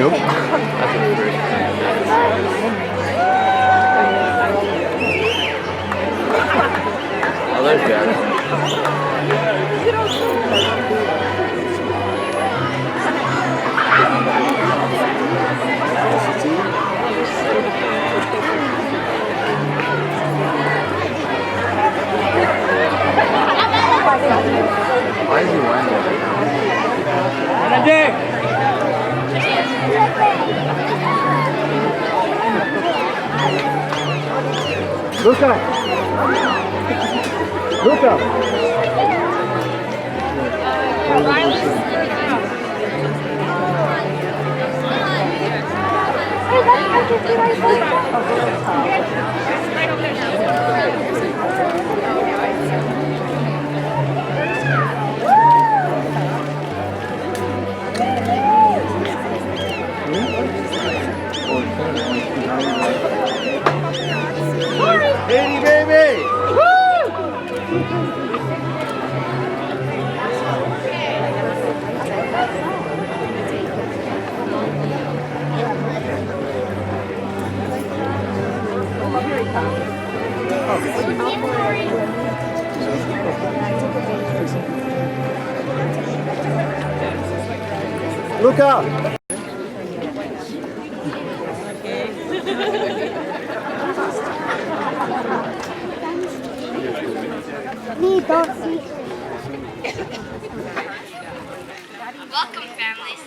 Nope. Oh, there's Jax. Why is he wearing that right now? Luca! Luca! Katie, baby! Luca! Welcome, families.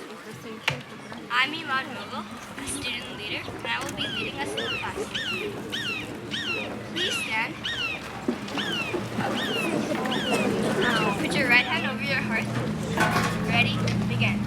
I'm Iman Mughal, a student leader, and I will be leading us in the class. Please stand. Put your right hand over your heart. Ready? Begin.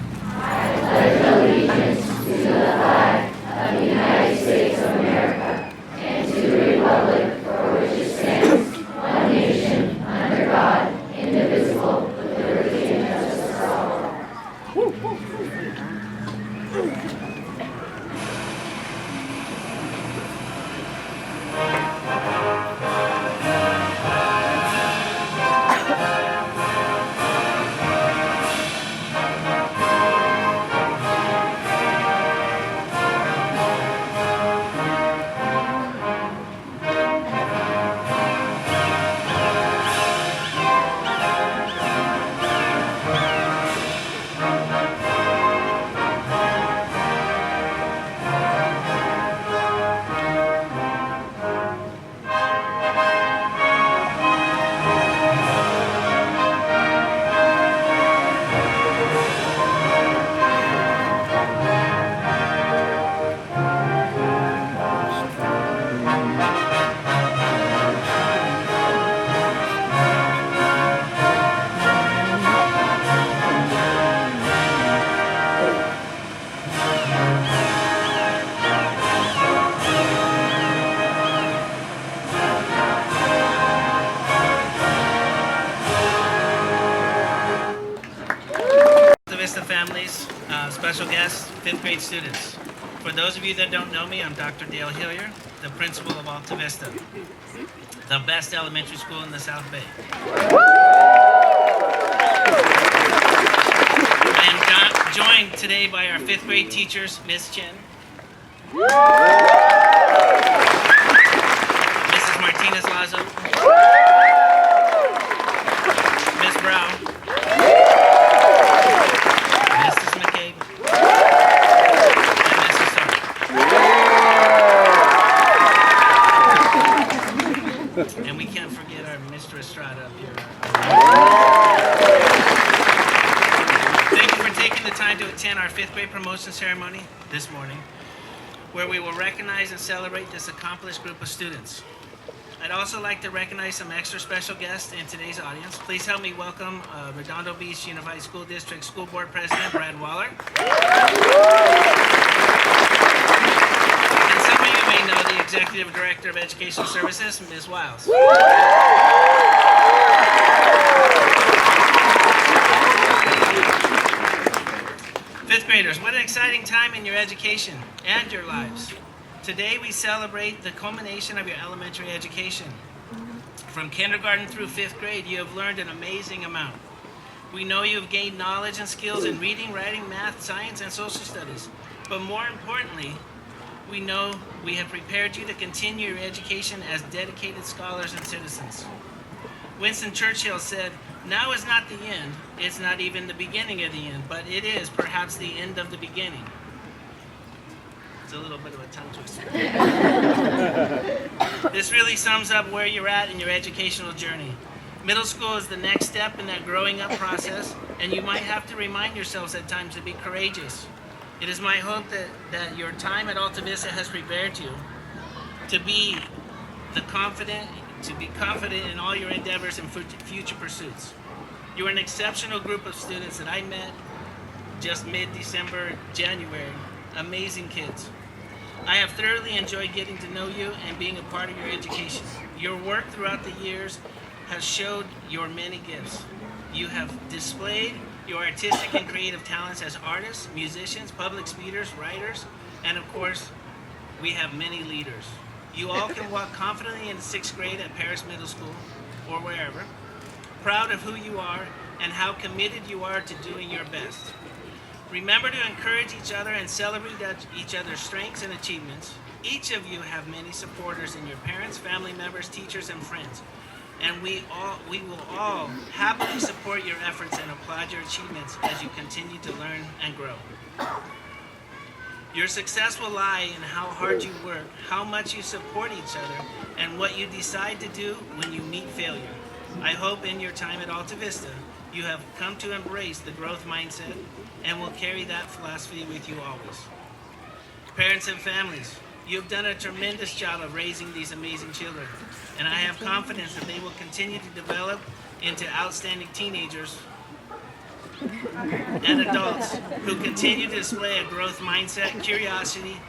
Alta Vista families, special guests, 5th grade students. For those of you that don't know me, I'm Dr. Dale Hillier, the principal of Alta Vista, the best elementary school in the South Bay. I am joined today by our 5th grade teachers, Miss Chen, Mrs. Martinez Lazo, Miss Brown, Mrs. McCabe, and Mrs. Sark. And we can't forget our Mr. Estrada up here. Thank you for taking the time to attend our 5th grade promotion ceremony this morning, where we will recognize and celebrate this accomplished group of students. I'd also like to recognize some extra special guests in today's audience. Please help me welcome Redondo Beach Unified School District School Board President Brad Waller. And some of you may know the Executive Director of Educational Services, Ms. Wiles. Fifth graders, what an exciting time in your education and your lives. Today we celebrate the culmination of your elementary education. From kindergarten through 5th grade, you have learned an amazing amount. We know you have gained knowledge and skills in reading, writing, math, science, and social studies. But more importantly, we know we have prepared you to continue your education as dedicated scholars and citizens. Winston Churchill said, "Now is not the end, it's not even the beginning of the end, but it is perhaps the end of the beginning." It's a little bit of a tongue twister. This really sums up where you're at in your educational journey. Middle school is the next step in that growing up process, and you might have to remind yourselves at times to be courageous. It is my hope that your time at Alta Vista has prepared you to be confident in all your endeavors and future pursuits. You're an exceptional group of students that I met just mid-December, January. Amazing kids. I have thoroughly enjoyed getting to know you and being a part of your education. Your work throughout the years has showed your many gifts. You have displayed your artistic and creative talents as artists, musicians, public speakers, writers, and of course, we have many leaders. You all can walk confidently in 6th grade at Paris Middle School or wherever, proud of who you are and how committed you are to doing your best. Remember to encourage each other and celebrate each other's strengths and achievements. Each of you have many supporters in your parents, family members, teachers, and friends. And we will all happily support your efforts and applaud your achievements as you continue to learn and grow. Your success will lie in how hard you work, how much you support each other, and what you decide to do when you meet failure. I hope in your time at Alta Vista, you have come to embrace the growth mindset and will carry that philosophy with you always. Parents and families, you have done a tremendous job of raising these amazing children, and I have confidence that they will continue to develop into outstanding teenagers and adults who continue to display a growth mindset, curiosity,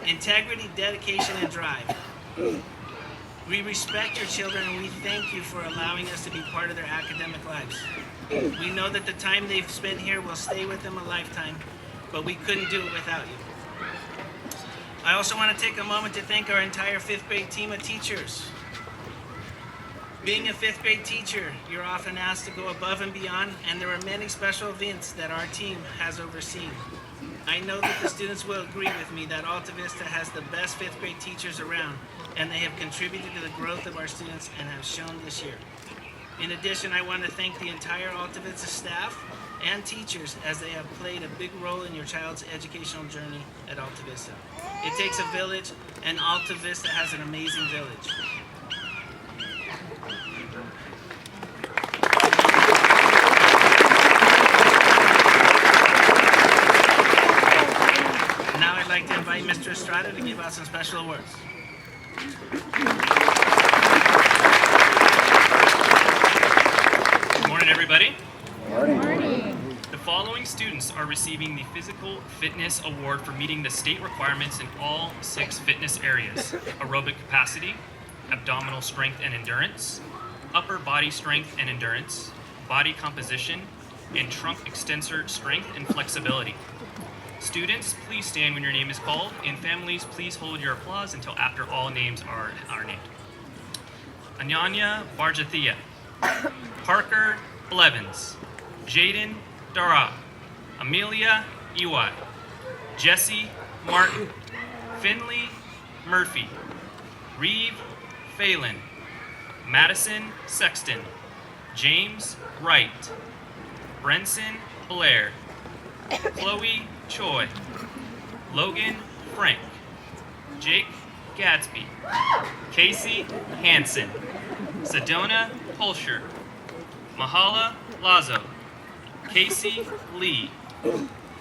integrity, dedication, and drive. We respect your children and we thank you for allowing us to be part of their academic lives. We know that the time they've spent here will stay with them a lifetime, but we couldn't do it without you. I also want to take a moment to thank our entire 5th grade team of teachers. Being a 5th grade teacher, you're often asked to go above and beyond, and there are many special events that our team has overseen. I know that the students will agree with me that Alta Vista has the best 5th grade teachers around, and they have contributed to the growth of our students and have shown this year. In addition, I want to thank the entire Alta Vista staff and teachers as they have played a big role in your child's educational journey at Alta Vista. It takes a village, and Alta Vista has an amazing village. Now I'd like to invite Mr. Estrada to give out some special awards. Good morning, everybody. Morning. The following students are receiving the Physical Fitness Award for meeting the state requirements in all 6 fitness areas: aerobic capacity, abdominal strength and endurance, upper body strength and endurance, body composition, and trunk extensor strength and flexibility. Students, please stand when your name is called, and families, please hold your applause until after all names are named. Anyanya Barjathia, Parker Blevins, Jaden Dara, Amelia Iwai, Jesse Martin, Finley Murphy, Reeve Phelan, Madison Sexton, James Wright, Brenson Blair, Chloe Choi, Logan Frank, Jake Gadsby, Casey Hansen, Sedona Pulsher, Mahala Lazo, Casey Lee,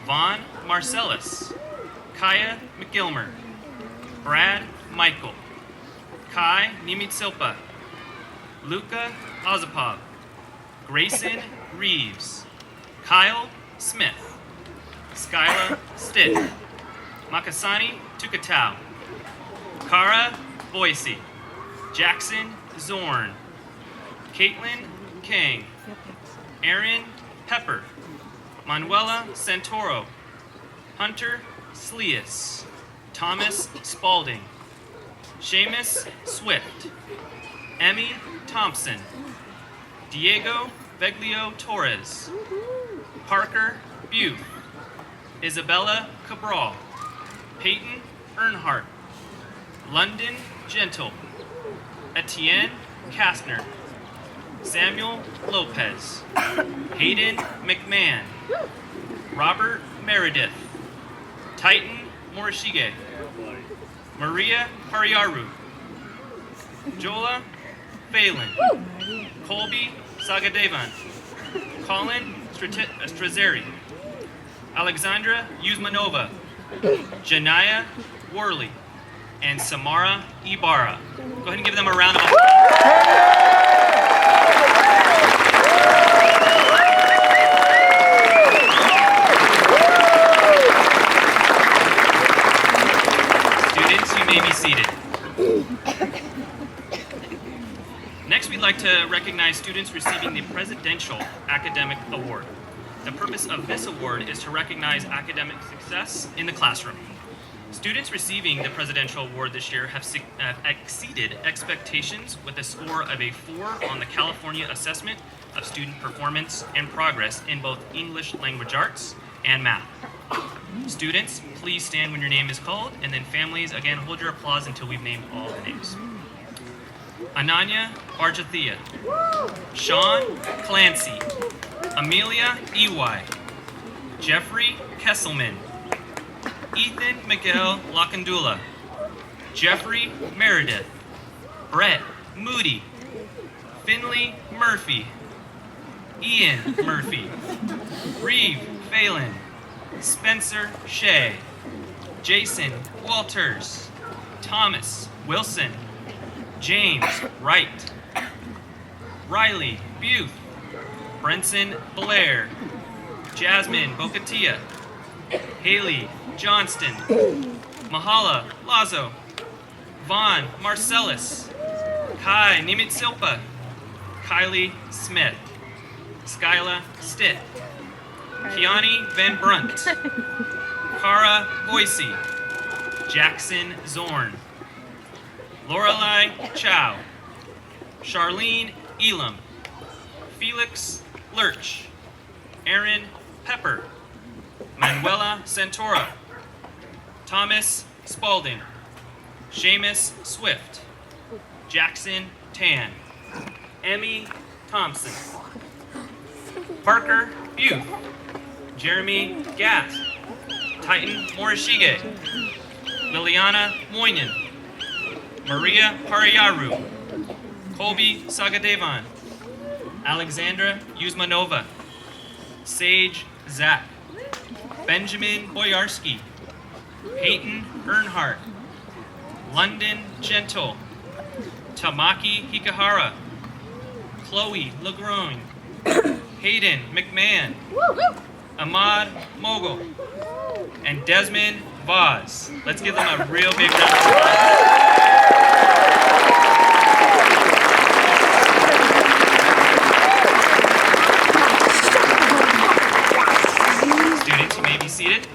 Vaughn Marcellus, Kaya McGilmer, Brad Michael, Kai Nimitsilpa, Luca Ozapov, Grayson Reeves, Kyle Smith, Skyla Stitt, Makasani Tukatau, Kara Boise, Jackson Zorn, Caitlin Kang, Aaron Pepper, Manuela Santoro, Hunter Sleas, Thomas Spalding, Seamus Swift, Emmy Thompson, Diego Veglio Torres, Parker Buth, Isabella Cabral, Peyton Earnhardt, London Gentle, Etienne Kastner, Samuel Lopez, Hayden McMahon, Robert Meredith, Titan Morishige, Maria Hariaru, Jola Phelan, Colby Sagadevan, Colin Strazeri, Alexandra Yuzmanova, Janaya Worley, and Samara Ibarra. Go ahead and give them a round of applause. Students, you may be seated. Next, we'd like to recognize students receiving the Presidential Academic Award. The purpose of this award is to recognize academic success in the classroom. Students receiving the Presidential Award this year have exceeded expectations with a score of a 4 on the California Assessment of Student Performance and Progress in both English Language Arts and Math. Students, please stand when your name is called, and then families, again, hold your applause until we've named all the names. Ananya Barjathia, Sean Clancy, Amelia Ewai, Jeffrey Kesselman, Ethan Miguel Lakandula, Jeffrey Meredith, Brett Moody, Finley Murphy, Ian Murphy, Reeve Phelan, Spencer Shea, Jason Walters, Thomas Wilson, James Wright, Riley Buth, Brenson Blair, Jasmine Bocatia, Haley Johnston, Mahala Lazo, Vaughn Marcellus, Kai Nimitsilpa, Kylie Smith, Skyla Stitt, Kiani Van Brunt, Cara Boise, Jackson Zorn, Lorelei Chow, Charlene Elam, Felix Lurch, Aaron Pepper, Manuela Santora, Thomas Spalding, Seamus Swift, Jackson Tan, Emmy Thompson, Parker Buth, Jeremy Gatt, Titan Morishige, Liliana Moynihan, Maria Hariaru, Colby Sagadevan, Alexandra Yuzmanova, Sage Zach, Benjamin Boyarski, Peyton Earnhardt, London Gentle, Tamaki Hikahara, Chloe Legroin, Hayden McMahon, Ahmad Mogul, and Desmond Vaz. Let's give them a real big round of applause. Students, you may be seated.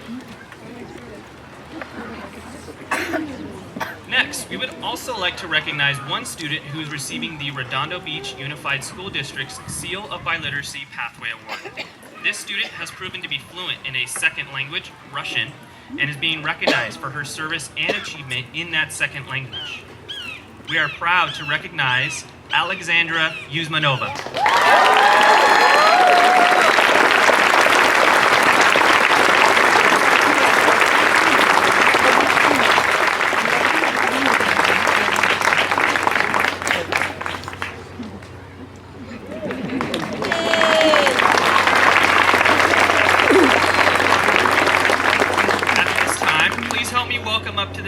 Next, we would also like to recognize one student who is receiving the Redondo Beach Unified School District's Seal of Biliteracy Pathway Award. This student has proven to be fluent in a second language, Russian, and is being recognized for her service and achievement in that second language. We are proud to recognize Alexandra Yuzmanova.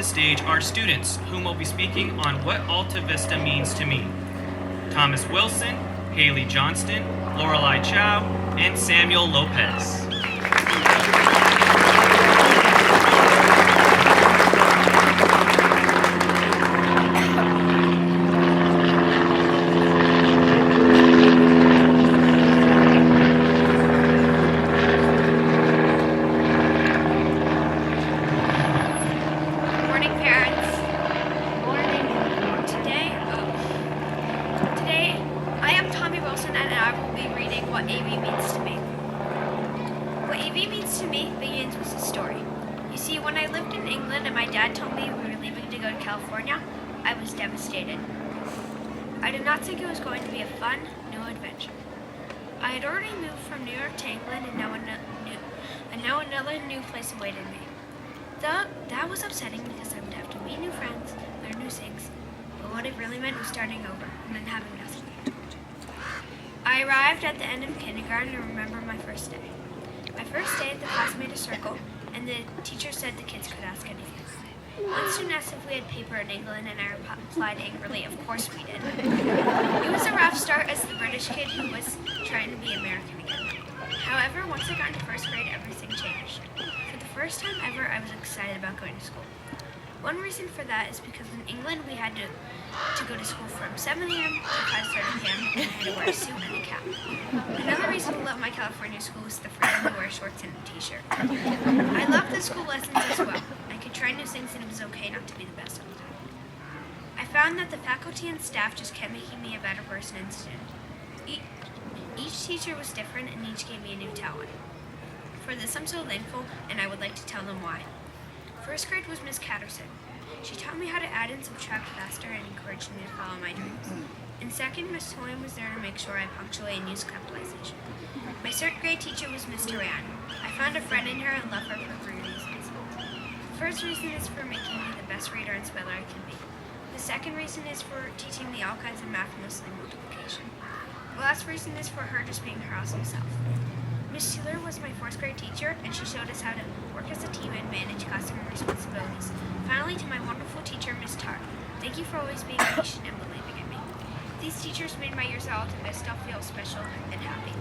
Stage our students, whom will be speaking on what Alta Vista means to me. Thomas Wilson, Haley Johnston, Lorelei Chow, and Samuel Lopez. You see, when I lived in England and my dad told me we were leaving to go to California, I was devastated. I did not think it was going to be a fun, new adventure. I had already moved from New York to England and now another new place awaited me. That was upsetting because I would have to meet new friends, learn new things, but what it really meant was starting over and then having nothing. I arrived at the end of kindergarten and remember my first day. My first day, the class made a circle, and the teacher said the kids could ask anything. One student asked if we had paper in England, and I replied angrily, of course we did. It was a rough start as the British kid who was trying to be American again. However, once I got into first grade, everything changed. For the first time ever, I was excited about going to school. One reason for that is because in England we had to go to school from 7 a.m. to 5:30 p.m. and I had to wear a suit and a cap. Another reason I love my California school is the freedom to wear shorts and a t-shirt. I loved the school lessons as well. I could try new things and it was okay not to be the best all the time. I found that the faculty and staff just kept making me a better person and student. Each teacher was different and each gave me a new talent. For this I'm so thankful and I would like to tell them why. First grade was Miss Catterson. She taught me how to add and subtract faster and encouraged me to follow my dreams. In second, Miss Toyan was there to make sure I punctuate and use capitalization. My third grade teacher was Miss Duran. I found a friend in her and love her for 3 reasons. The first reason is for making me the best reader and speller I can be. The second reason is for teaching me all kinds of math, mostly multiplication. The last reason is for her just being her awesome self. Miss Taylor was my fourth grade teacher, and she showed us how to work as a team and manage classroom responsibilities. Finally, to my wonderful teacher, Miss Tar. Thank you for always being patient and believing in me. These teachers made my years at Alta Vista feel special and happy.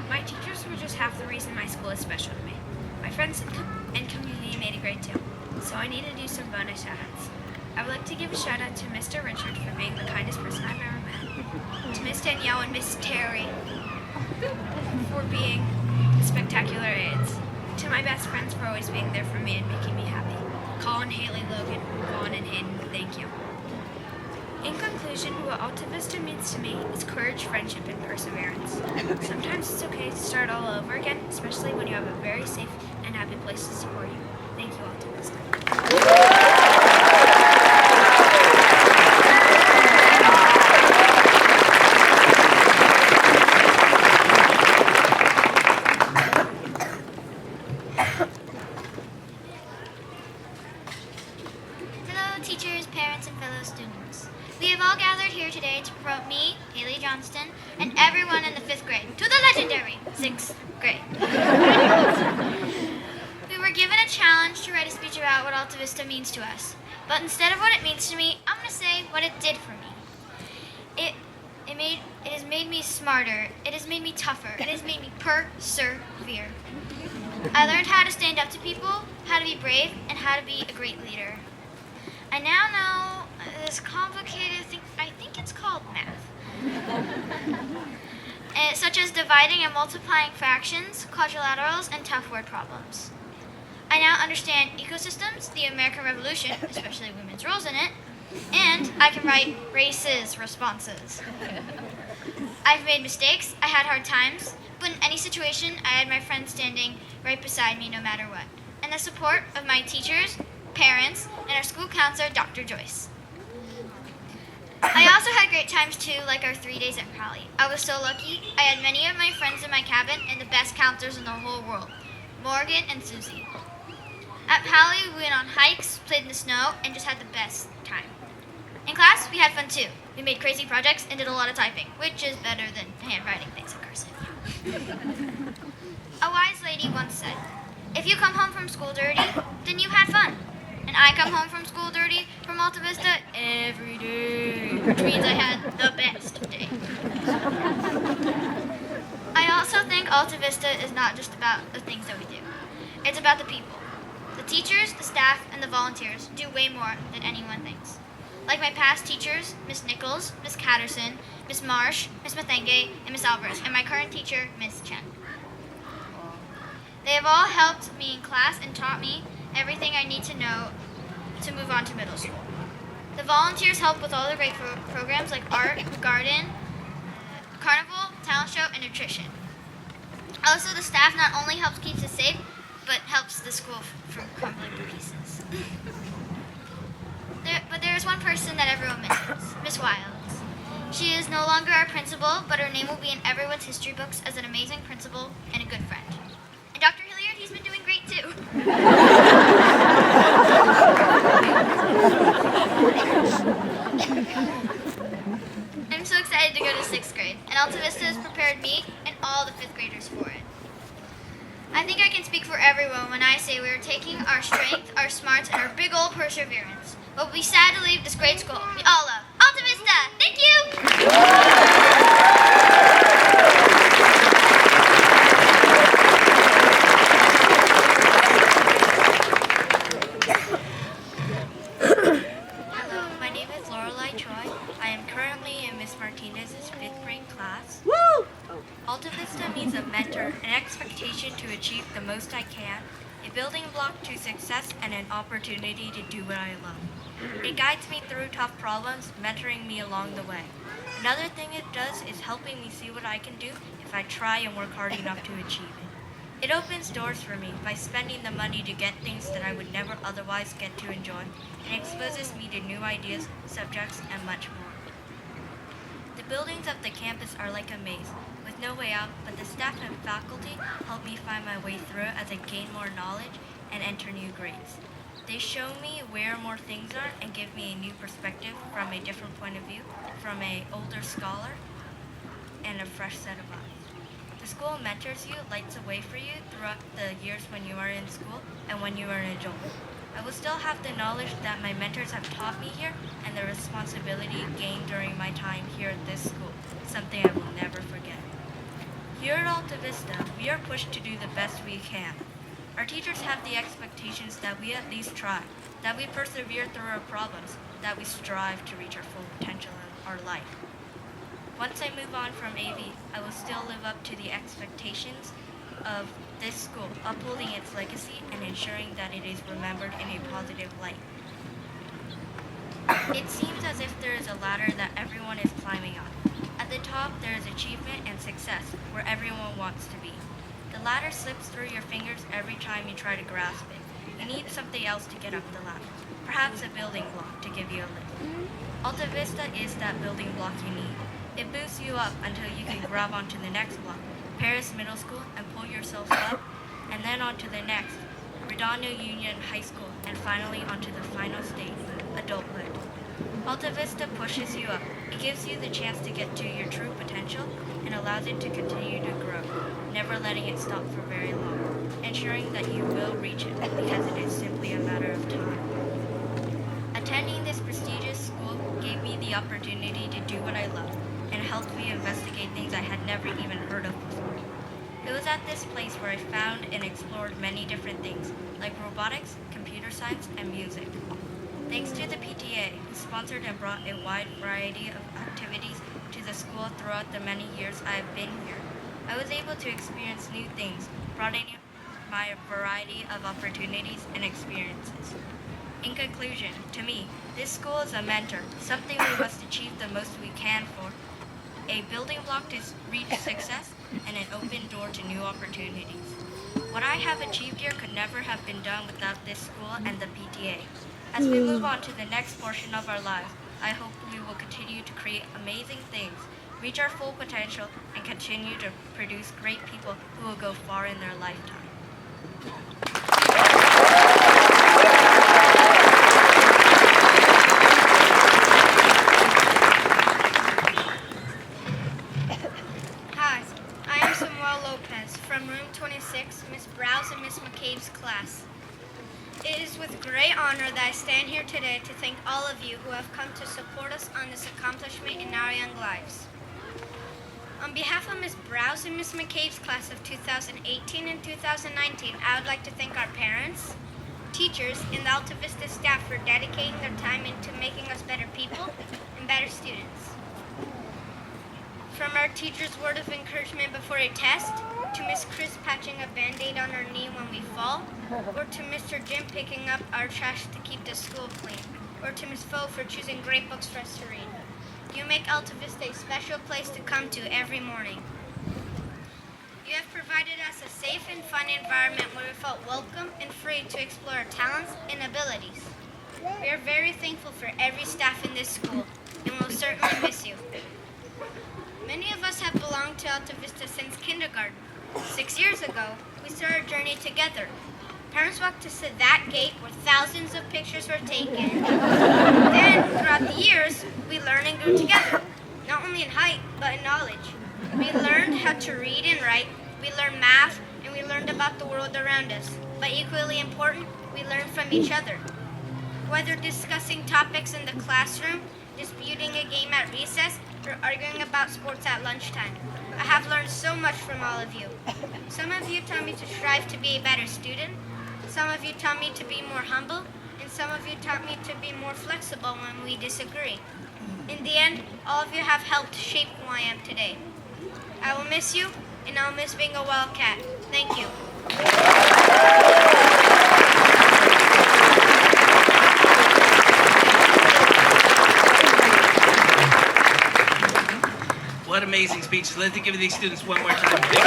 My teachers were just half the reason my school is special to me. My friends and community made it great too, so I need to do some bonus shout-outs. I would like to give a shout-out to Mr. Richard for being the kindest person I've ever met, to Miss Danielle and Miss Terry for being spectacular aides, to my best friends for always being there for me and making me happy. Colin, Haley, Logan, Vaughn, and Hayden, thank you. In conclusion, what Alta Vista means to me is courage, friendship, and perseverance. Sometimes it's okay to start all over again, especially when you have a very safe and happy place to support you. Thank you, Alta Vista. Teachers, parents, and fellow students. We have all gathered here today to promote me, Haley Johnston, and everyone in the 5th grade to the legendary 6th grade. We were given a challenge to write a speech about what Alta Vista means to us, but instead of what it means to me, I'm going to say what it did for me. It has made me smarter, it has made me tougher, it has made me persevere. I learned how to stand up to people, how to be brave, and how to be a great leader. I now know this complicated thing, I think it's called math, such as dividing and multiplying fractions, quadrilaterals, and tough word problems. I now understand ecosystems, the American Revolution, especially women's roles in it, and I can write races responses. I've made mistakes, I had hard times, but in any situation, I had my friends standing right beside me no matter what, and the support of my teachers, parents, and our school counselor, Dr. Joyce. I also had great times too, like our 3 days at Pally. I was so lucky. I had many of my friends in my cabin and the best counselors in the whole world, Morgan and Susie. At Pally, we went on hikes, played in the snow, and just had the best time. In class, we had fun too. We made crazy projects and did a lot of typing, which is better than handwriting things in cursive. A wise lady once said, "If you come home from school dirty, then you had fun." And I come home from school dirty from Alta Vista every day, which means I had the best day. I also think Alta Vista is not just about the things that we do. It's about the people. The teachers, the staff, and the volunteers do way more than anyone thinks. Like my past teachers, Miss Nichols, Miss Catterson, Miss Marsh, Miss Mathenge, and Miss Alvarez, and my current teacher, Miss Chen. They have all helped me in class and taught me everything I need to know to move on to middle school. The volunteers help with all the great programs like art, garden, carnival, talent show, and nutrition. Also, the staff not only helps keep us safe, but helps the school from crumbling to pieces. But there is one person that everyone misses, Miss Wilds. She is no longer our principal, but her name will be in everyone's history books as an amazing principal and a good friend. And Dr. Hilliard, he's been doing great too. I'm so excited to go to 6th grade, and Alta Vista has prepared me and all the 5th graders for it. I think I can speak for everyone when I say we are taking our strength, our smarts, and our big old perseverance. But we'll be sad to leave this great school we all love. Alta Vista! Thank you! Hello, my name is Lorelei Troy. I am currently in Miss Martinez's 5th grade class. Alta Vista means a mentor, an expectation to achieve the most I can, a building block to success, and an opportunity to do what I love. It guides me through tough problems, mentoring me along the way. Another thing it does is helping me see what I can do if I try and work hard enough to achieve it. It opens doors for me by spending the money to get things that I would never otherwise get to enjoy, and exposes me to new ideas, subjects, and much more. The buildings of the campus are like a maze, with no way out, but the staff and faculty help me find my way through it as I gain more knowledge and enter new grades. They show me where more things are and give me a new perspective from a different point of view, from an older scholar and a fresh set of eyes. The school mentors you, lights a way for you throughout the years when you are in school and when you are an adult. I will still have the knowledge that my mentors have taught me here and the responsibility gained during my time here at this school, something I will never forget. Here at Alta Vista, we are pushed to do the best we can. Our teachers have the expectations that we at least try, that we persevere through our problems, that we strive to reach our full potential in our life. Once I move on from AV, I will still live up to the expectations of this school, upholding its legacy and ensuring that it is remembered in a positive light. It seems as if there is a ladder that everyone is climbing on. At the top, there is achievement and success, where everyone wants to be. The ladder slips through your fingers every time you try to grasp it. You need something else to get up the ladder, perhaps a building block to give you a lift. Alta Vista is that building block you need. It boosts you up until you can grab onto the next block, Paris Middle School, and pull yourself up, and then onto the next, Redondo Union High School, and finally onto the final stage, adulthood. Alta Vista pushes you up. It gives you the chance to get to your true potential and allows it to continue to grow, never letting it stop for very long, ensuring that you will reach it because it is simply a matter of time. Attending this prestigious school gave me the opportunity to do what I love and helped me investigate things I had never even heard of before. It was at this place where I found and explored many different things, like robotics, computer science, and music. Thanks to the PTA, who sponsored and brought a wide variety of activities to the school throughout the many years I have been here, I was able to experience new things, broadening my variety of opportunities and experiences. In conclusion, to me, this school is a mentor, something we must achieve the most we can for, a building block to reach success, and an open door to new opportunities. What I have achieved here could never have been done without this school and the PTA. As we move on to the next portion of our lives, I hope we will continue to create amazing things, reach our full potential, and continue to produce great people who will go far in their lifetime. Hi, I am Samuel Lopez from room 26, Miss Browse and Miss McCabe's class. It is with great honor that I stand here today to thank all of you who have come to support us on this accomplishment in our young lives. On behalf of Miss Browse and Miss McCabe's class of 2018 and 2019, I would like to thank our parents, teachers, and the Alta Vista staff for dedicating their time into making us better people and better students. From our teacher's word of encouragement before a test, to Miss Chris patching a Band-Aid on our knee when we fall, or to Mr. Jim picking up our trash to keep the school clean, or to Miss Fo for choosing great books for us to read. You make Alta Vista a special place to come to every morning. You have provided provided us a safe and fun environment where we felt welcome and free to explore our talents and abilities. We are very thankful for every staff in this school and will certainly miss you. Many of us have belonged to Alta Vista since kindergarten. 6 years ago, we started our journey together. Parents walked us to that gate where thousands of pictures were taken. Then, throughout the years, we learned and grew together, not only in height, but in knowledge. We learned how to read and write, we learned math, and we learned about the world around us. But equally important, we learned from each other. Whether discussing topics in the classroom, disputing a game at recess, or arguing about sports at lunchtime, I have learned so much from all of you. Some of you taught me to strive to be a better student, some of you taught me to be more humble, and some of you taught me to be more flexible when we disagree. In the end, all of you have helped shape who I am today. I will miss you, and I'll miss being a Wildcat. Thank you. What amazing speeches. Let's give these students one more time. Thank you.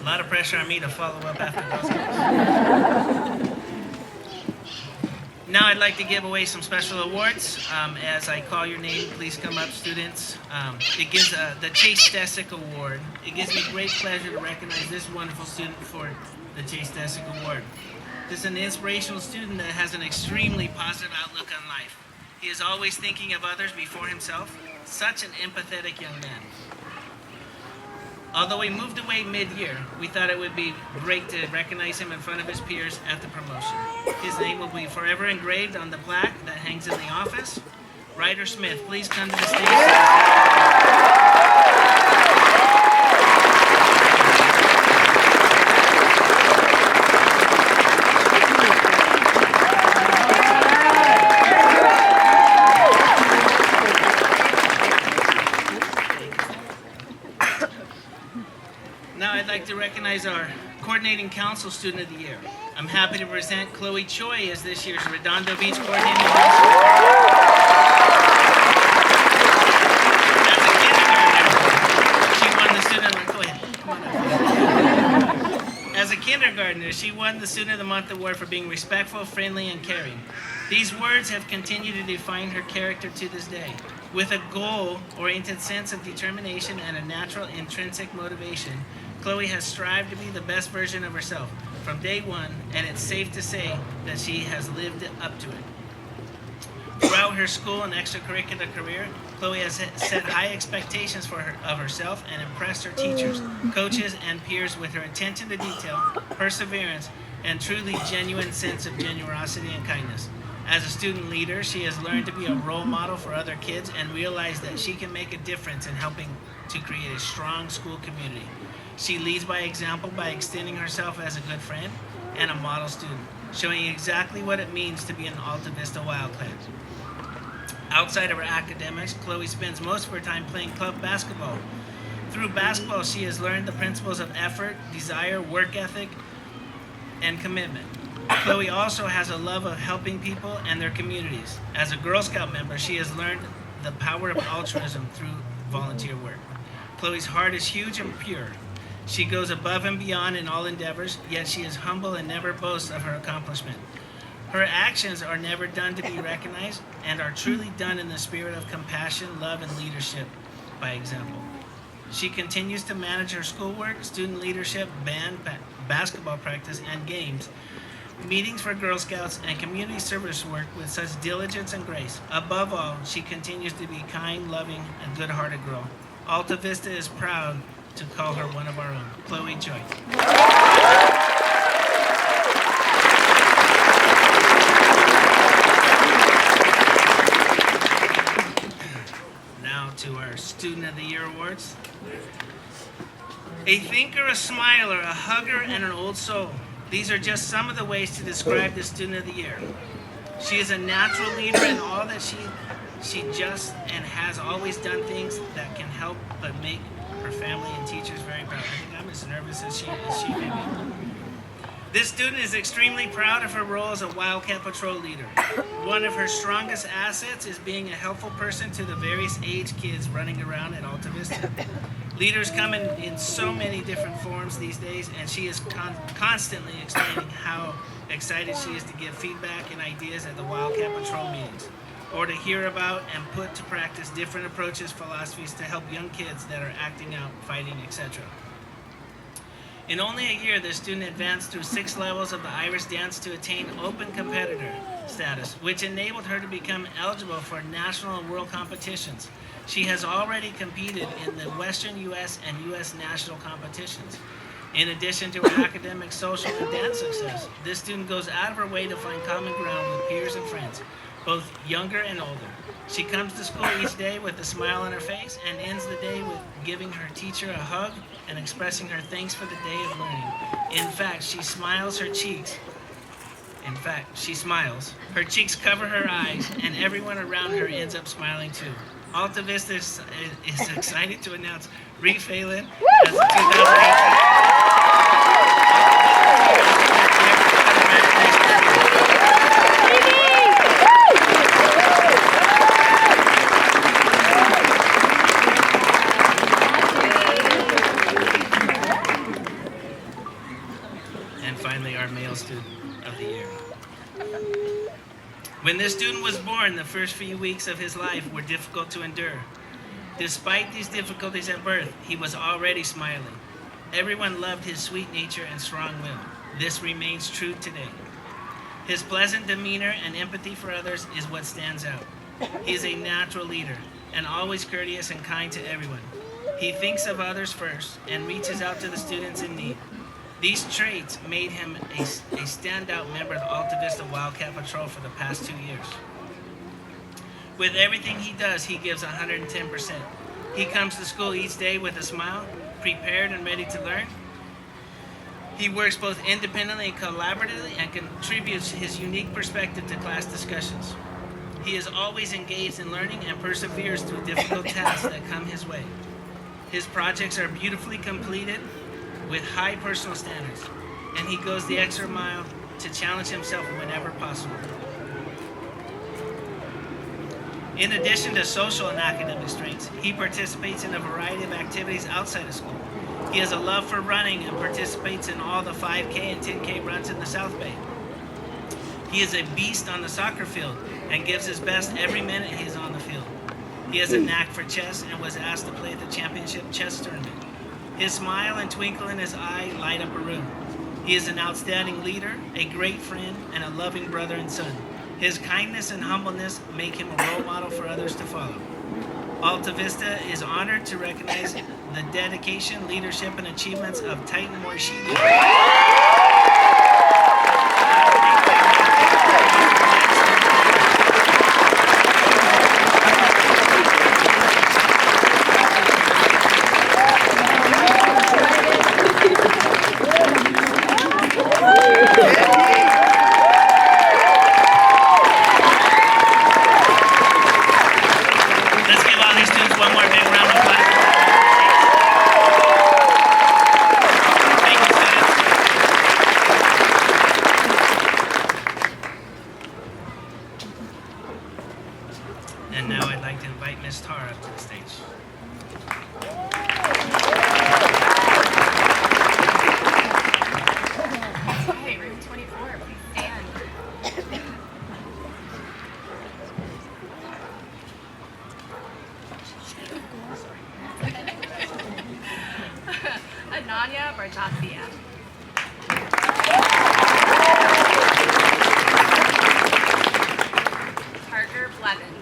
A lot of pressure on me to follow up after those guys. Now I'd like to give away some special awards. As I call your name, please come up, students. It gives the Chase Desick Award. It gives me great pleasure to recognize this wonderful student for the Chase Desick Award. This is an inspirational student that has an extremely positive outlook on life. He is always thinking of others before himself. Such an empathetic young man. Although he moved away mid-year, we thought it would be great to recognize him in front of his peers at the promotion. His name will be forever engraved on the plaque that hangs in the office. Ryder Smith, please come to the stage. Now I'd like to recognize our Coordinating Council Student of the Year. I'm happy to present Chloe Choi as this year's Redondo Beach Coordinating Council. As a kindergartner, she won the Student of the Month award for being respectful, friendly, and caring. These words have continued to define her character to this day. With a goal-oriented sense of determination and a natural intrinsic motivation, Chloe has strived to be the best version of herself from day one, and it's safe to say that she has lived up to it. Throughout her school and extracurricular career, Chloe has set high expectations of herself and impressed her teachers, coaches, and peers with her attention to detail, perseverance, and truly genuine sense of generosity and kindness. As a student leader, she has learned to be a role model for other kids and realized that she can make a difference in helping to create a strong school community. She leads by example by extending herself as a good friend and a model student, showing exactly what it means to be an Alta Vista Wildcat. Outside of her academics, Chloe spends most of her time playing club basketball. Through basketball, she has learned the principles of effort, desire, work ethic, and commitment. Chloe also has a love of helping people and their communities. As a Girl Scout member, she has learned the power of altruism through volunteer work. Chloe's heart is huge and pure. She goes above and beyond in all endeavors, yet she is humble and never boasts of her accomplishment. Her actions are never done to be recognized and are truly done in the spirit of compassion, love, and leadership by example. She continues to manage her schoolwork, student leadership, band, basketball practice, and games, meetings for Girl Scouts, and community service work with such diligence and grace. Above all, she continues to be kind, loving, and good-hearted girl. Alta Vista is proud to call her one of our own. Chloe Choi. Now to our Student of the Year awards. A thinker, a smiler, a hugger, and an old soul. These are just some of the ways to describe the Student of the Year. She is a natural leader in all that she just and has always done things that can help but make her family and teachers very proud. I think I'm as nervous as she may be. This student is extremely proud of her role as a Wildcat Patrol leader. One of her strongest assets is being a helpful person to the various age kids running around at Alta Vista. Leaders come in so many different forms these days, and she is constantly explaining how excited she is to give feedback and ideas at the Wildcat Patrol meetings, or to hear about and put to practice different approaches, philosophies to help young kids that are acting out, fighting, etc. In only a year, the student advanced through 6 levels of the Irish dance to attain open competitor status, which enabled her to become eligible for national and world competitions. She has already competed in the Western U.S. and U.S. national competitions. In addition to her academic, social, and dance success, this student goes out of her way to find common ground with peers and friends, both younger and older. She comes to school each day with a smile on her face and ends the day with giving her teacher a hug and expressing her thanks for the day of learning. In fact, she smiles, her cheeks cover her eyes, and everyone around her ends up smiling too. Alta Vista is excited to announce Ree Phelan as the 2018 and finally our male student of the year. When this student was born, the first few weeks of his life were difficult to endure. Despite these difficulties at birth, he was already smiling. Everyone loved his sweet nature and strong will. This remains true today. His pleasant demeanor and empathy for others is what stands out. He is a natural leader and always courteous and kind to everyone. He thinks of others first and reaches out to the students in need. These traits made him a standout member of the Alta Vista Wildcat Patrol for the past 2 years. With everything he does, he gives 110%. He comes to school each day with a smile, prepared and ready to learn. He works both independently and collaboratively and contributes his unique perspective to class discussions. He is always engaged in learning and perseveres through difficult tasks that come his way. His projects are beautifully completed with high personal standards, and he goes the extra mile to challenge himself whenever possible. In addition to social and academic strengths, he participates in a variety of activities outside of school. He has a love for running and participates in all the 5K and 10K runs in the South Bay. He is a beast on the soccer field and gives his best every minute he is on the field. He has a knack for chess and was asked to play at the championship chess tournament. His smile and twinkle in his eye light up a room. He is an outstanding leader, a great friend, and a loving brother and son. His kindness and humbleness make him a role model for others to follow. Alta Vista is honored to recognize the dedication, leadership, and achievements of Titan Morishige. And now I'd like to invite Ms. Tara up to the stage. Hey, room 24, please stand. Ananya Bartasia. Parker Blevins.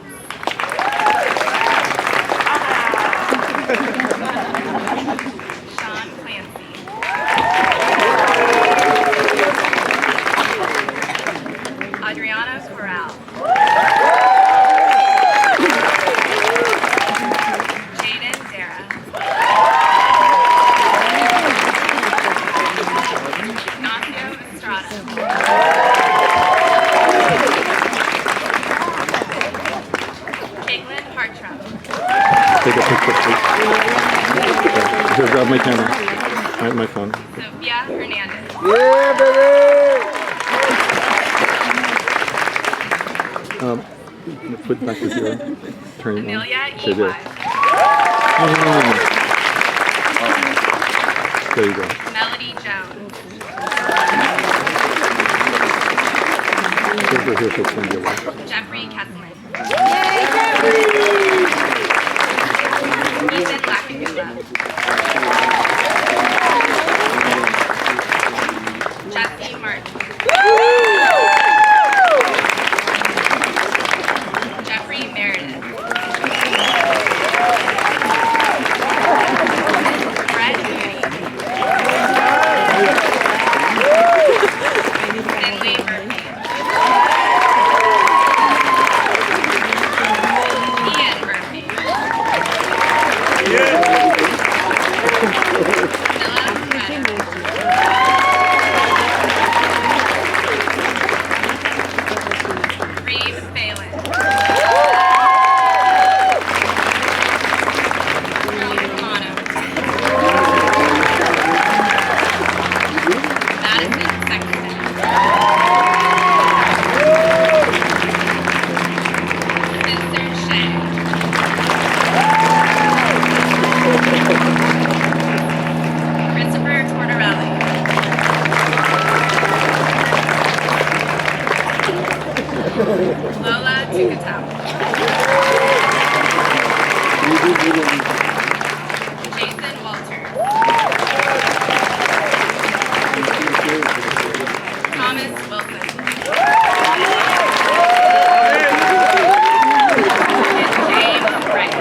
Sean Clancy. Adriana Corral. Jaden Dara. Ignacio Estrada. Caitlin Hartram. Take a picture, please. Here, grab my camera. My phone. Sophia Hernandez. Yeah, baby! Put back to 0. Turn it on. Amelia Okay, there. Ewai. There you go. Melody Jones. Over here so it's going to be away. Jeffrey Kesselman. Ethan Lakagula. Jesse Martin. Jeffrey Meredith. Brett Mooney. Finley Murphy. Ian Murphy. Noah Meta. Reeve Phelan. Charlie Romano. Madison Sexton. Spencer Shea. Christopher Tortorelli. Lola Tukatau. Jason Walters. Thomas Wilson. And James Wright.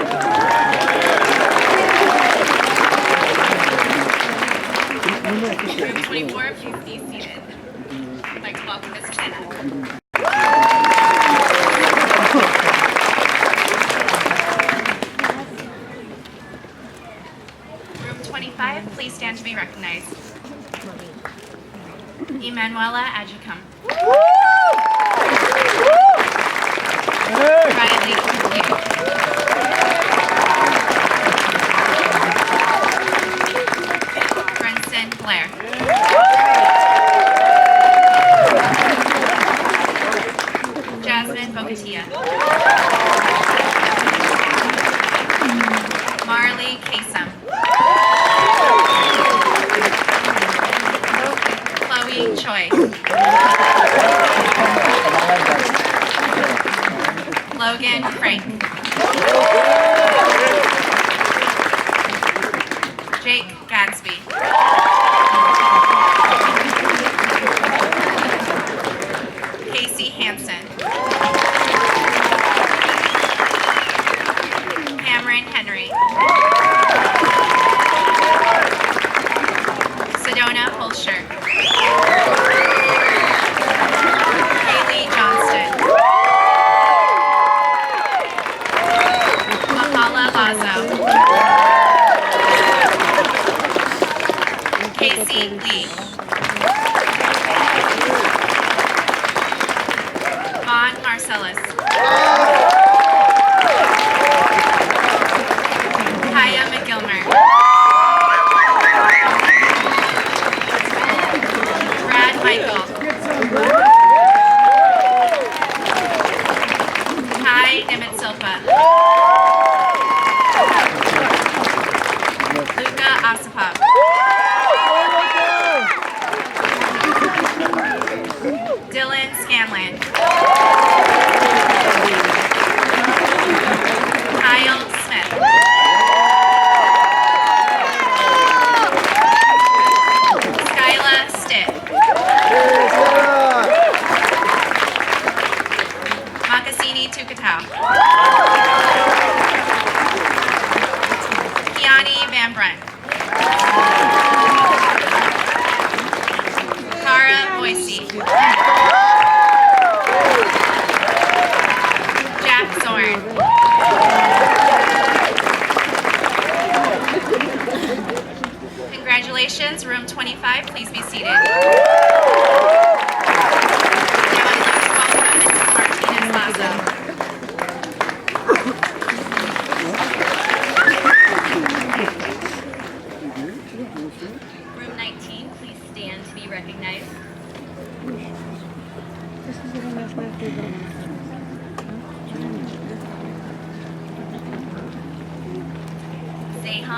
Room 24, please be seated. I'd like to welcome Ms. Chen. Room 25, please stand to be recognized. Emanuela Adjicum. Riley Lee. Brinson Blair. Jasmine Bogatia. Marley Kasem. Chloe Choi. Logan Frank. Jake Gadsby. Casey Hansen. Cameron Henry. Sedona Holscher. Kaylee Johnston. Mahala Lazo. Casey Lee. Vaughn Marcellus. Kaya McGilmer. Brad Michael. Kai Nimitz Silva. Luca Asapov. Dylan Scanlan. Kyle Smith. Skyla Stitt. Makasini Tukatau. Kiani Van Brunt. Cara Boise. Jack Zorn. Congratulations, room 25, please be seated. Now I'd like to welcome Mrs. Martinez Lazo.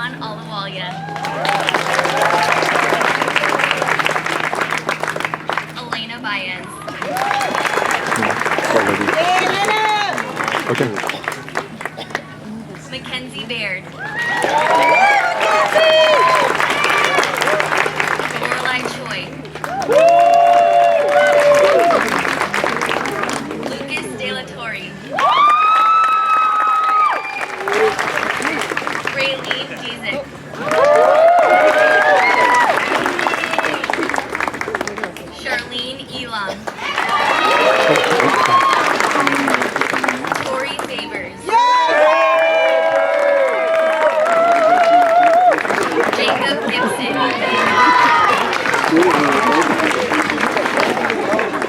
John Alawalya. Elena Baez. Okay. Mackenzie Baird. Lorelai Choi. Lucas De La Torre. Raylene Dizek. Charlene Elam. Tori Favors. Jacob Gibson.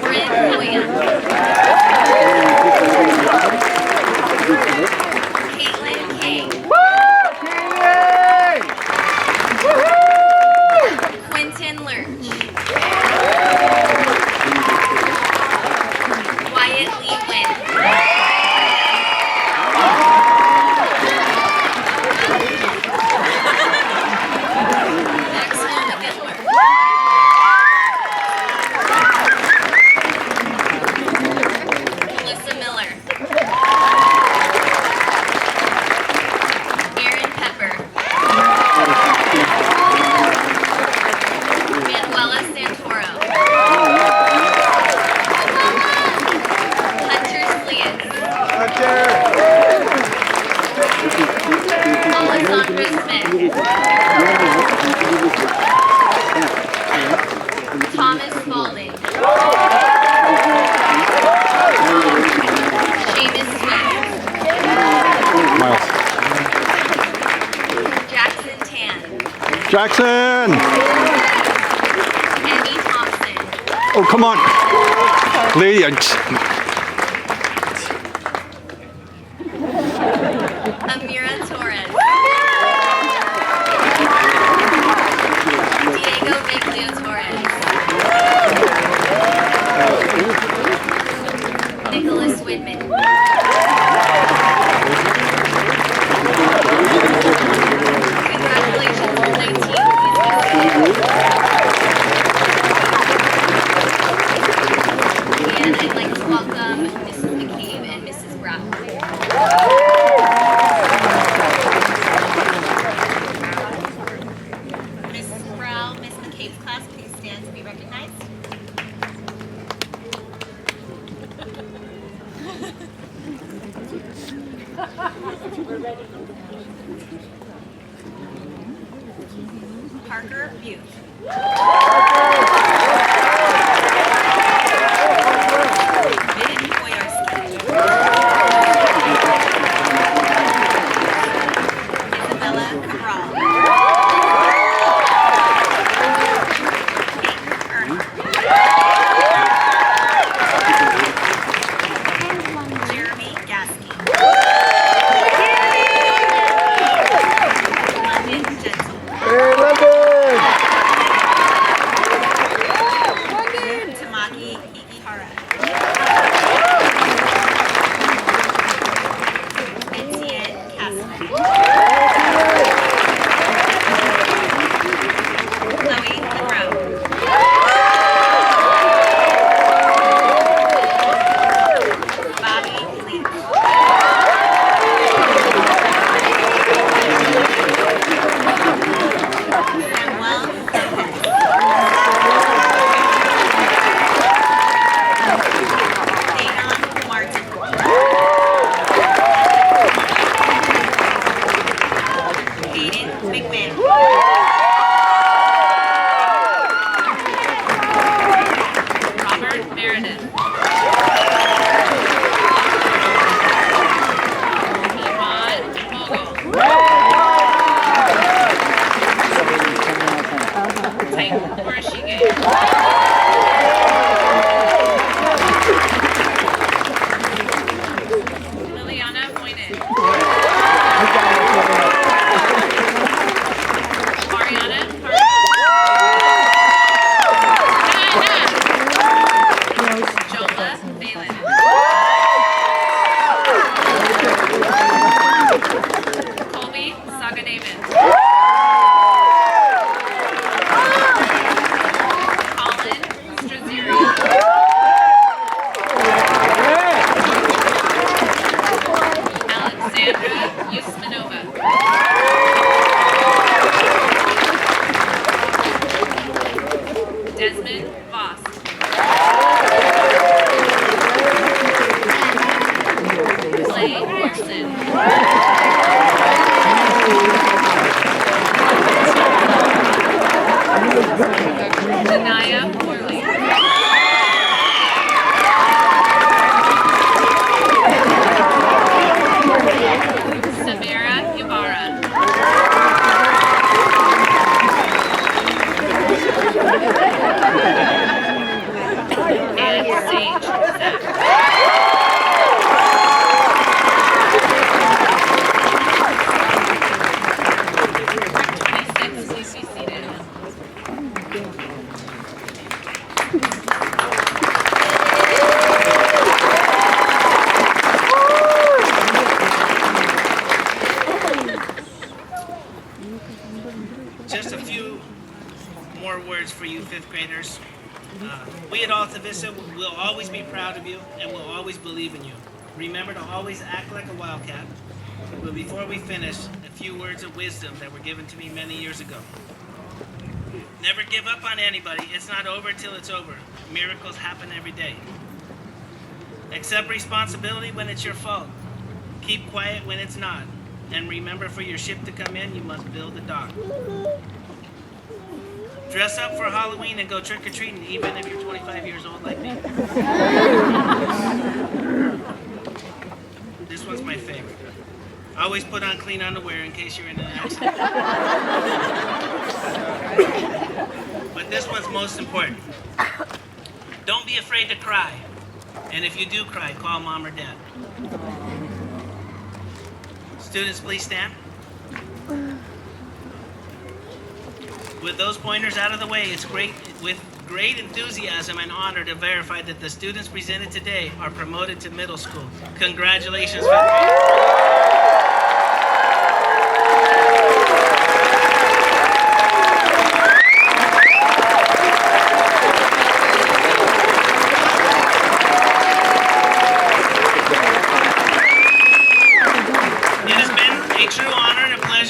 Bryn Hoya. Caitlin King. Quentin Lurch. Wyatt Lee Wynn. Maxwell McGittler. Melissa Miller. Aaron Pepper. Manuela Santoro. Hunter Sleas. Alessandra Smith. Thomas Spalding. Seamus Swift. Miles. Jackson Tan. Jackson! Emmy Thompson. Oh, come on. Lady, Amira Torres. Diego Viglio Torres. Nicholas Widman. Congratulations, 19. And I'd like to welcome Mrs. McCabe and Mrs. Brown. Mrs. Brown, Miss McCabe's class, please stand to be recognized. Parker Bute. Vin Boyarski. Isabella Cabral. Jeremy Gasky. London Gentle. Hey, London! Anderson. Janaya Morley. Samira Ibarra. And Sage Zach. Please be seated. Just a few more words for you fifth graders. We at Alta Vista will always be proud of you and will always believe in you. Remember to always act like a wildcat. But before we finish, a few words of wisdom that were given to me many years ago. Never give up on anybody. It's not over till it's over. Miracles happen every day. Accept responsibility when it's your fault. Keep quiet when it's not. And remember, for your ship to come in, you must build a dock. Dress up for Halloween and go trick-or-treating, even if you're 25 years old like me. This one's my favorite. Always put on clean underwear in case you're in an accident. But this one's most important. Don't be afraid to cry. And if you do cry, call mom or dad. Students, please stand. With those pointers out of the way, it's with great enthusiasm and honor to verify that the students presented today are promoted to middle school. Congratulations, fifth grade.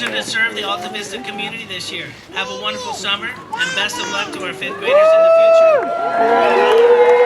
To serve the Alta Vista community this year. Have a wonderful summer and best of luck to our fifth graders in the future.